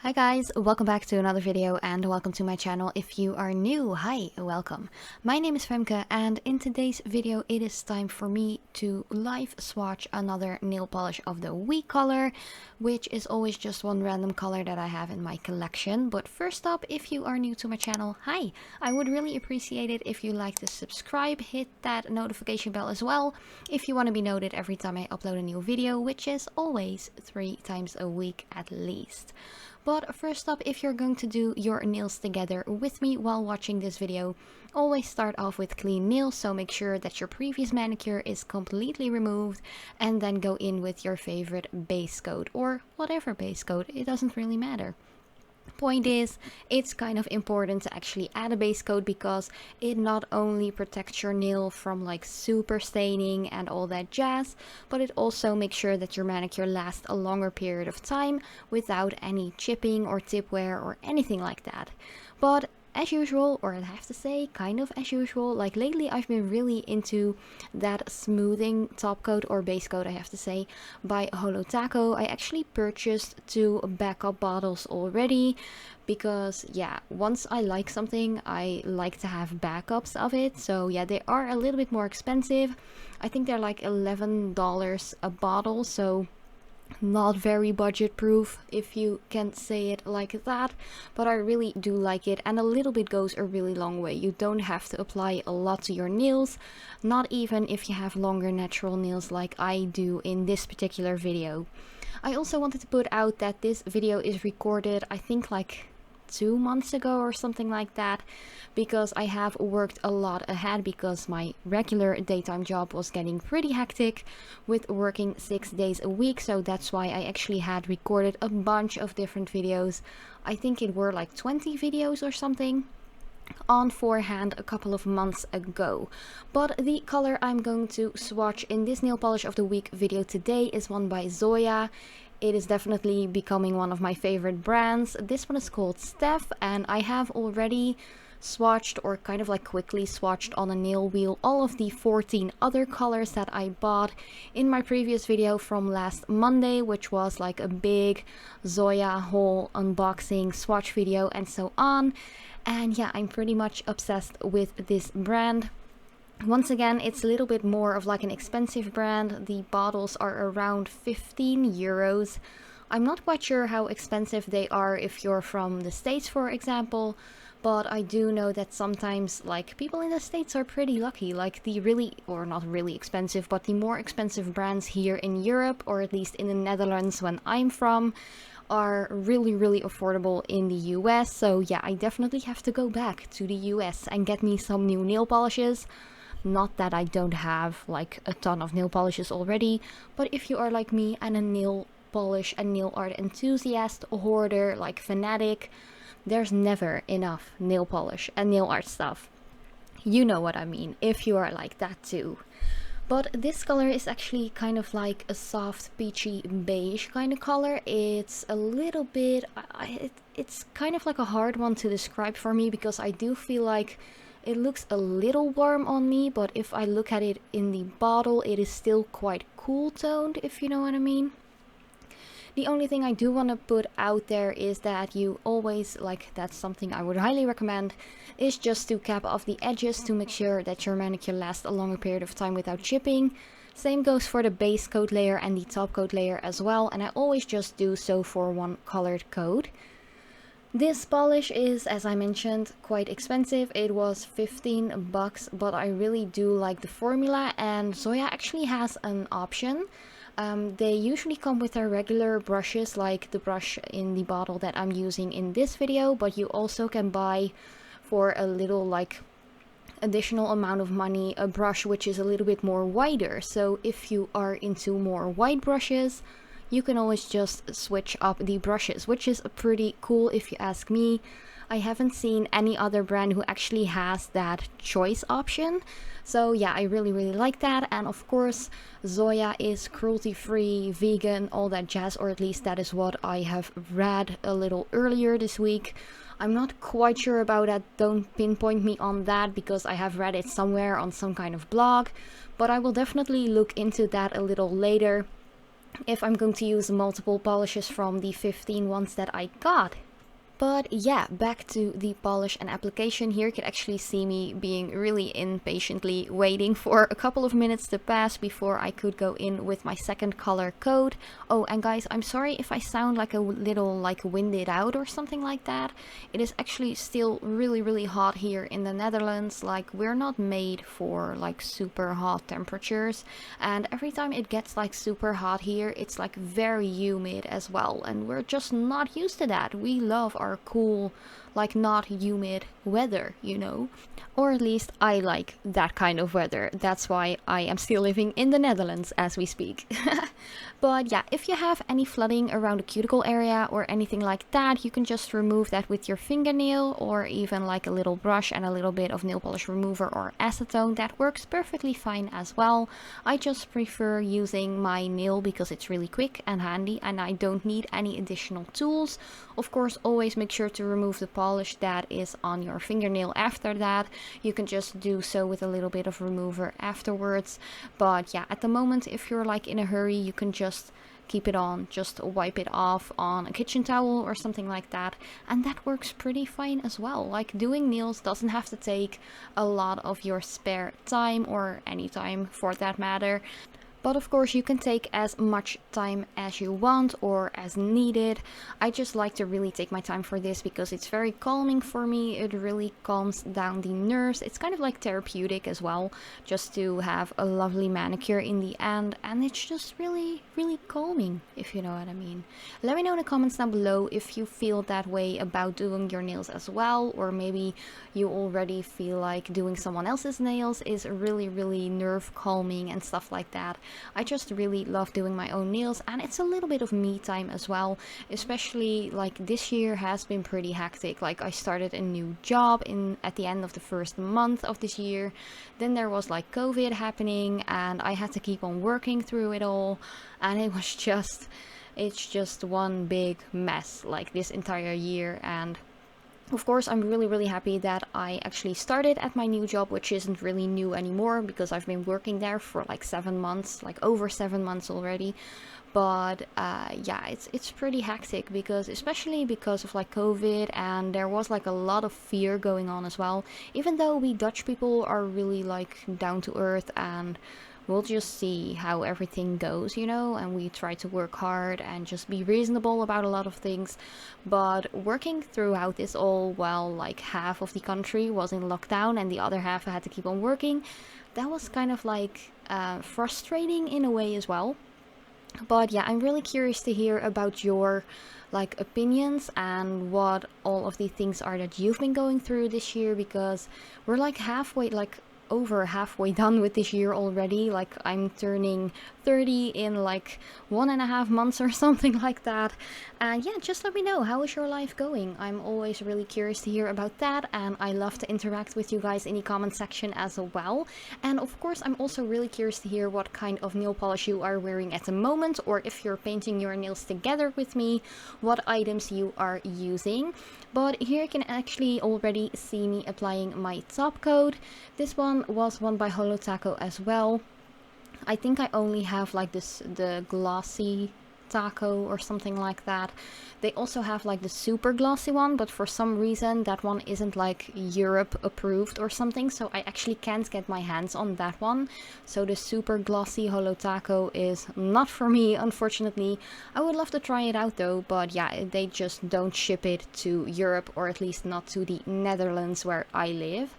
Hi guys, welcome back to another video and welcome to my channel. If you are new, hi, welcome. My name is Femke and in today's video it is time for me to live swatch another nail polish of the week color, which is always just one random color that I have in my collection. But first up, if you are new to my channel, hi, I would really appreciate it if you like to subscribe, hit that notification bell as well if you want to be noted every time I upload a new video, which is always 3 times a week at least. But first up, if you're going to do your nails together with me while watching this video, always start off with clean nails, so make sure that your previous manicure is completely removed and then go in with your favorite base coat or whatever base coat, it doesn't really matter. Point is, it's kind of important to actually add a base coat because it not only protects your nail from like super staining and all that jazz, but it also makes sure that your manicure lasts a longer period of time without any chipping or tip wear or anything like that. But as usual, or I have to say kind of as usual, like lately I've been really into that smoothing top coat or base coat, I have to say, by Holotaco. I actually purchased 2 backup bottles already because yeah, once I like something I like to have backups of it. So yeah, they are a little bit more expensive. I think they're like $11 a bottle, so not very budget proof, if you can say it like that, but I really do like it, and a little bit goes a really long way. You don't have to apply a lot to your nails, not even if you have longer natural nails like I do in this particular video. I also wanted to put out that this video is recorded, I think like 2 months ago or something like that, because I have worked a lot ahead because my regular daytime job was getting pretty hectic with working 6 days a week. So that's why I actually had recorded a bunch of different videos. I think it were like 20 videos or something on forehand a couple of months ago. But the color I'm going to swatch in this nail polish of the week video today is one by Zoya. It is definitely becoming one of my favorite brands. This one is called Steph, and I have already swatched, or kind of like quickly swatched on a nail wheel, all of the 14 other colors that I bought in my previous video from last Monday, which was like a big Zoya haul unboxing swatch video and so on. And yeah, I'm pretty much obsessed with this brand. Once again, it's a little bit more of like an expensive brand. The bottles are around 15 euros. I'm not quite sure how expensive they are if you're from the States, for example, but I do know that sometimes like people in the States are pretty lucky. Like the really, or not really expensive, but the more expensive brands here in Europe, or at least in the Netherlands when I'm from, are really affordable in the US. So yeah, I definitely have to go back to the US and get me some new nail polishes. Not that I don't have like a ton of nail polishes already, but if you are like me and a nail polish and nail art enthusiast, hoarder, like fanatic, there's never enough nail polish and nail art stuff. You know what I mean, if you are like that too. But this color is actually kind of like a soft peachy beige kind of color. It's a little bit, it's kind of like a hard one to describe for me because I do feel like it looks a little warm on me, but if I look at it in the bottle, it is still quite cool toned, if you know what I mean. The only thing I do want to put out there is that you always, like that's something I would highly recommend, is just to cap off the edges to make sure that your manicure lasts a longer period of time without chipping. Same goes for the base coat layer and the top coat layer as well, and I always just do so for one colored coat. This polish is, as I mentioned, quite expensive. It was 15 bucks, but I really do like the formula, and Zoya actually has an option. They usually come with their regular brushes, like the brush in the bottle that I'm using in this video, but you also can buy for a little like additional amount of money a brush which is a little bit more wider. So if you are into more wide brushes, you can always just switch up the brushes, which is pretty cool if you ask me. I haven't seen any other brand who actually has that choice option. So yeah, I really like that. And of course, Zoya is cruelty-free, vegan, all that jazz, or at least that is what I have read a little earlier this week. I'm not quite sure about that, don't pinpoint me on that because I have read it somewhere on some kind of blog, but I will definitely look into that a little later. if I'm going to use multiple polishes from the 15 ones that I got. But yeah, back to the polish and application. Here you can actually see me being really impatiently waiting for a couple of minutes to pass before I could go in with my second color code. Oh, and guys, I'm sorry if I sound like a little like winded out or something like that. It is actually still really hot here in the Netherlands. Like, we're not made for like super hot temperatures, and every time it gets like super hot here, it's like very humid as well, and we're just not used to that. We love our cool, like not humid weather, you know, or at least I like that kind of weather. That's why I am still living in the Netherlands as we speak. But yeah, if you have any flooding around the cuticle area or anything like that, you can just remove that with your fingernail, or even like a little brush and a little bit of nail polish remover or acetone. That works perfectly fine as well. I just prefer using my nail because it's really quick and handy and I don't need any additional tools. Of course, always make sure to remove the polish that is on your fingernail after that. You can just do so with a little bit of remover afterwards. But yeah, at the moment, if you're like in a hurry, you can just keep it on, just wipe it off on a kitchen towel or something like that, and that works pretty fine as well. Like, doing nails doesn't have to take a lot of your spare time, or any time for that matter. But of course you can take as much time as you want or as needed. I just like to really take my time for this because it's very calming for me. It really calms down the nerves. It's kind of like therapeutic as well, just to have a lovely manicure in the end, and it's just really calming, if you know what I mean. Let me know in the comments down below if you feel that way about doing your nails as well, or maybe you already feel like doing someone else's nails is really nerve calming and stuff like that. I just really love doing my own nails, and it's a little bit of me time as well, especially like this year has been pretty hectic. Like, I started a new job at the end of the first month of this year. Then there was like COVID happening and I had to keep on working through it all, and it's just one big mess like this entire year. And of course, I'm really happy that I actually started at my new job, which isn't really new anymore because I've been working there for like 7 months, like over 7 months already. But yeah, it's pretty hectic because, especially because of like COVID, and there was like a lot of fear going on as well. Even though we Dutch people are really like down to earth, and we'll just see how everything goes, you know, and we try to work hard and just be reasonable about a lot of things. But working throughout this all while like half of the country was in lockdown and the other half had to keep on working, that was kind of like frustrating in a way as well. But yeah, I'm really curious to hear about your like opinions and what all of the things are that you've been going through this year, because we're like over halfway done with this year already. Like, I'm turning 30 in like 1.5 months or something like that. And yeah, just let me know, how is your life going? I'm always really curious to hear about that, and I love to interact with you guys in the comment section as well. And of course, I'm also really curious to hear what kind of nail polish you are wearing at the moment, or if you're painting your nails together with me, what items you are using. But here you can actually already see me applying my top coat. This one was one by Holo Taco as well. I think I only have like the glossy taco or something like that. They also have like the super glossy one, but for some reason that one isn't like Europe approved or something, so I actually can't get my hands on that one. So the super glossy Holo Taco is not for me, unfortunately. I would love to try it out though, but yeah, they just don't ship it to Europe, or at least not to the Netherlands where I live.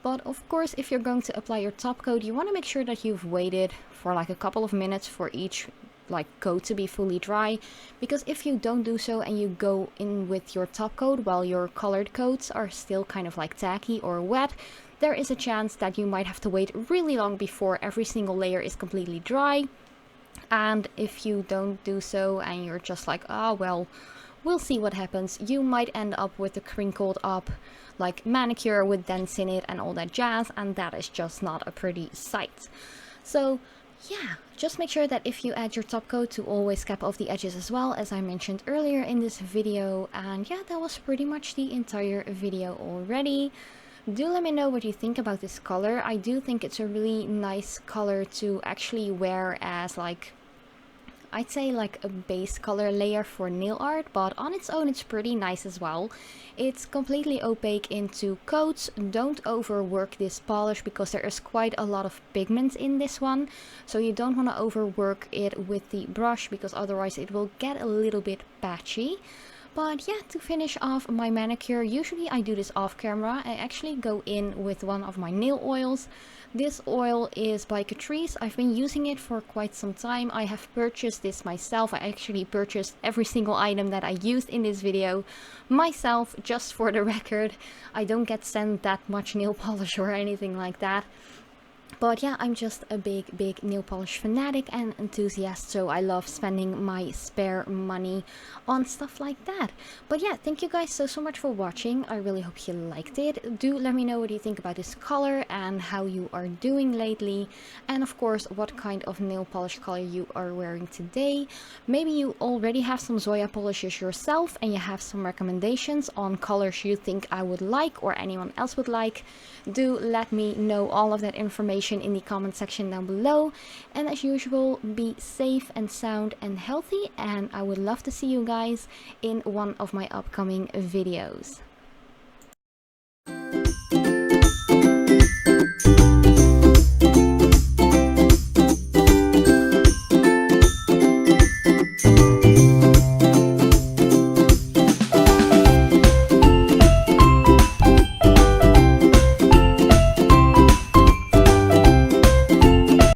But of course, if you're going to apply your top coat, you want to make sure that you've waited for like a couple of minutes for each like coat to be fully dry, because if you don't do so and you go in with your top coat while your colored coats are still kind of like tacky or wet, there is a chance that you might have to wait really long before every single layer is completely dry. And if you don't do so and you're just like, oh well, we'll see what happens, you might end up with a crinkled up like manicure with dents in it and all that jazz, and that is just not a pretty sight. So yeah, just make sure that if you add your top coat to always cap off the edges as well, as I mentioned earlier in this video. And yeah, that was pretty much the entire video already. Do let me know what you think about this color. I do think it's a really nice color to actually wear as like, I'd say like a base color layer for nail art, but on its own it's pretty nice as well. It's completely opaque into coats. Don't overwork this polish because there is quite a lot of pigment in this one, so you don't want to overwork it with the brush because otherwise it will get a little bit patchy. But yeah, to finish off my manicure, usually I do this off camera. I actually go in with one of my nail oils. This oil is by Catrice. I've been using it for quite some time. I have purchased this myself. I actually purchased every single item that I used in this video myself, just for the record. I don't get sent that much nail polish or anything like that. But yeah, I'm just a big nail polish fanatic and enthusiast, so I love spending my spare money on stuff like that. But yeah, thank you guys so much for watching. I really hope you liked it. Do let me know what you think about this color and how you are doing lately, and of course what kind of nail polish color you are wearing today. Maybe you already have some Zoya polishes yourself and you have some recommendations on colors you think I would like or anyone else would like. Do let me know all of that information in the comment section down below, and as usual, be safe and sound and healthy, and I would love to see you guys in one of my upcoming videos.